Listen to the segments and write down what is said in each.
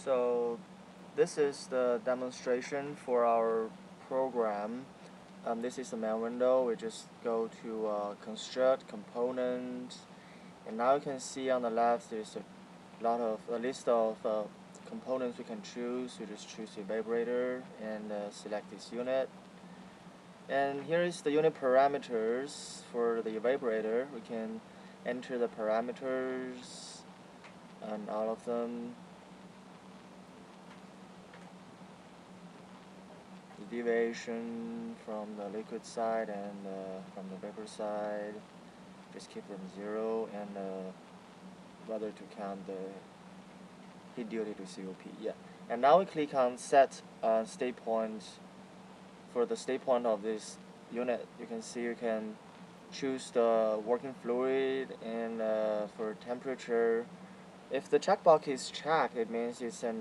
So this is the demonstration for our program. This is the main window. We just go to construct component, and now you can see on the left there's a list of components we can choose. We just choose evaporator and select this unit. And here is the unit parameters for the evaporator. We can enter the parameters and all of them. The deviation from the liquid side and from the vapor side, just keep them 0, and whether to count the heat duty to COP. Yeah. And now we click on set state point. For the state point of this unit, you can see you can choose the working fluid and for temperature. If the checkbox is checked, it means it's a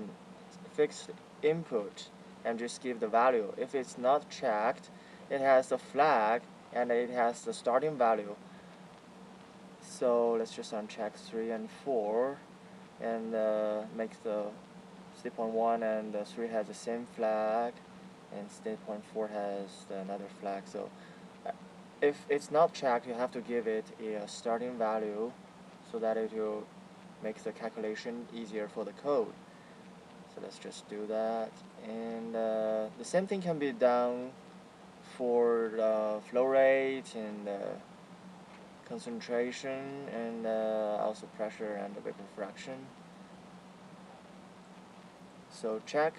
fixed input and just give the value. If it's not checked, it has a flag and it has the starting value. So let's just uncheck 3 and 4 and make the state point 1 and 3 has the same flag, and state point 4 has another flag. So if it's not checked, you have to give it a starting value so that it will make the calculation easier for the code. So let's just do that. And the same thing can be done for flow rate and concentration and also pressure and the vapor fraction. So check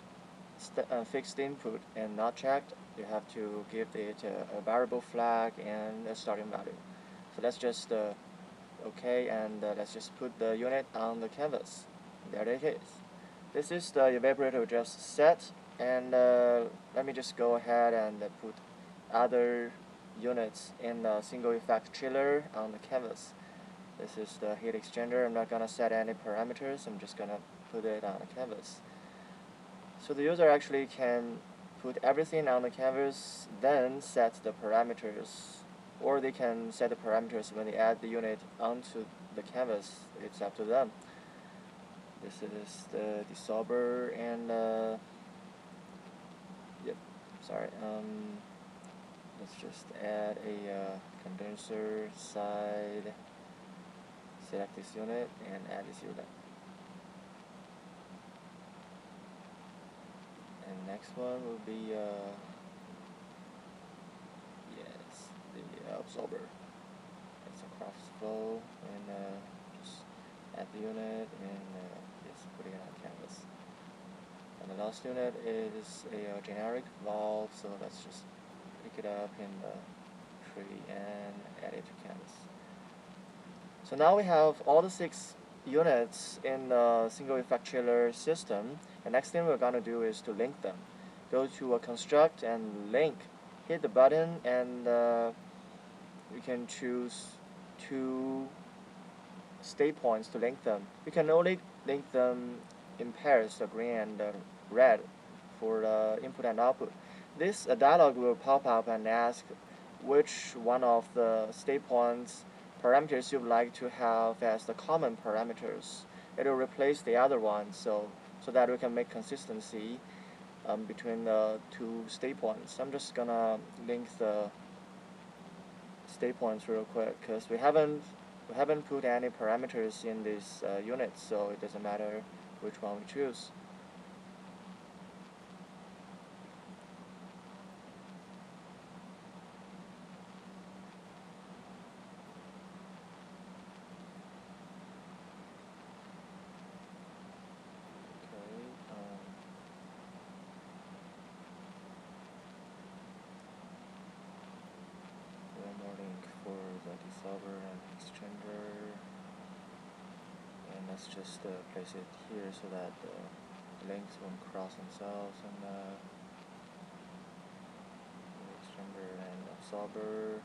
fixed input, and not checked, you have to give it a variable flag and a starting value. So let's just OK, and let's just put the unit on the canvas. There it is. This is the evaporator we just set, and let me just go ahead and put other units in the single effect chiller on the canvas. This is the heat exchanger. I'm not gonna set any parameters. I'm just gonna put it on the canvas. So the user actually can put everything on the canvas, then set the parameters, or they can set the parameters when they add the unit onto the canvas. It's up to them. This is the desorber, and let's just add a condenser side, select this unit and add this unit. And next one will be the absorber. It's a cross flow, and just add the unit and just put it on canvas. And the last unit is a generic valve, so let's just pick it up in the tree and add it to canvas. So now we have all the 6 units in the single effect chiller system. The next thing we're going to do is to link them. Go to construct and link. Hit the button, and you can choose 2 state points to link them. You can only link them in pairs, the green and the red, for the input and output. This dialog will pop up and ask which one of the state points parameters you would like to have as the common parameters. It will replace the other one, so that we can make consistency between the 2 state points. I'm just gonna link the state points real quick because we haven't put any parameters in this unit, so it doesn't matter which one we choose. Desorber and exchanger, and let's just place it here so that the links won't cross themselves, and exchanger and absorber,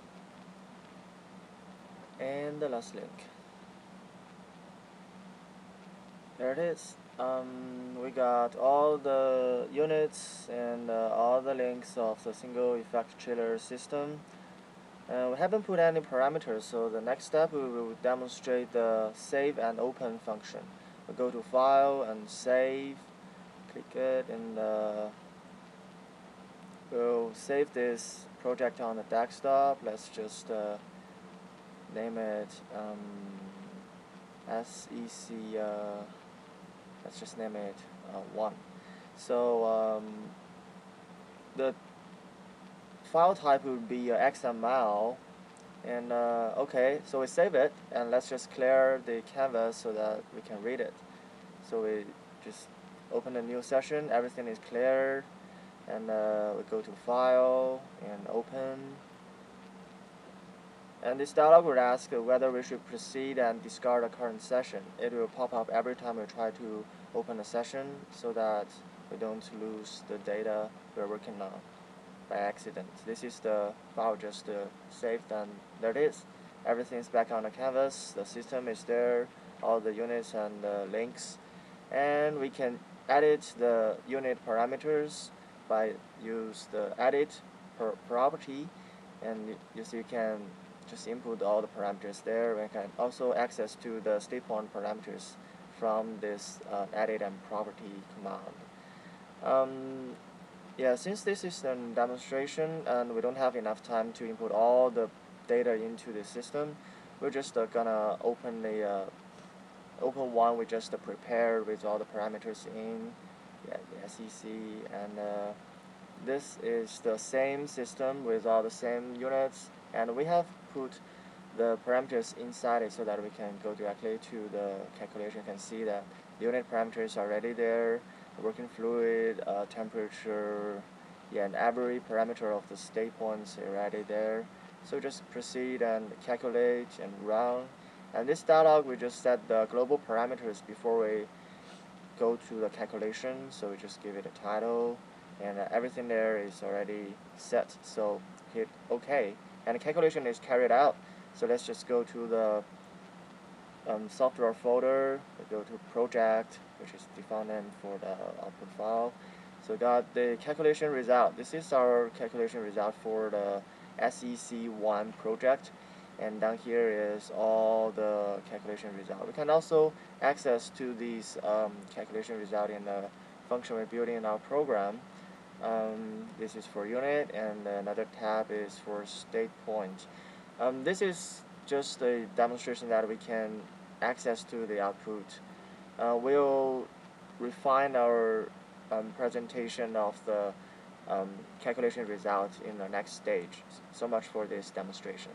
and the last link. There it is. We got all the units and all the links of the single effect chiller system. We haven't put any parameters, so the next step we will demonstrate the save and open function. We go to File and Save, click it, and we'll save this project on the desktop. Let's just name it SEC. Let's just name it 1. So the file type would be XML. And okay, so we save it, and let's just clear the canvas so that we can read it. So we just open a new session, everything is clear, and we go to File and Open. And this dialog will ask whether we should proceed and discard a current session. It will pop up every time we try to open a session so that we don't lose the data we're working on by accident. This is the file just saved, and there it is. Everything's back on the canvas, the system is there, all the units and the links, and we can edit the unit parameters by use the edit property, and you can just input all the parameters there. We can also access to the state point parameters from this edit and property command. Yeah, since this is a demonstration and we don't have enough time to input all the data into the system, we're just gonna open the open one we just prepared with all the parameters in, the SEC, and this is the same system with all the same units, and we have put the parameters inside it so that we can go directly to the calculation. You can see that the unit parameters are already there, working fluid, temperature, and every parameter of the state points are already there. So just proceed and calculate and run. And this dialog, we just set the global parameters before we go to the calculation. So we just give it a title, and everything there is already set. So hit OK, and the calculation is carried out. So let's just go to the software folder. We go to project, which is default name for the output file. So got the calculation result. This is our calculation result for the SEC1 project, and down here is all the calculation result. We can also access to these calculation result in the function we're building in our program. This is for unit, and another tab is for state point. This is just a demonstration that we can access to the output. We'll refine our presentation of the calculation result in the next stage. So much for this demonstration.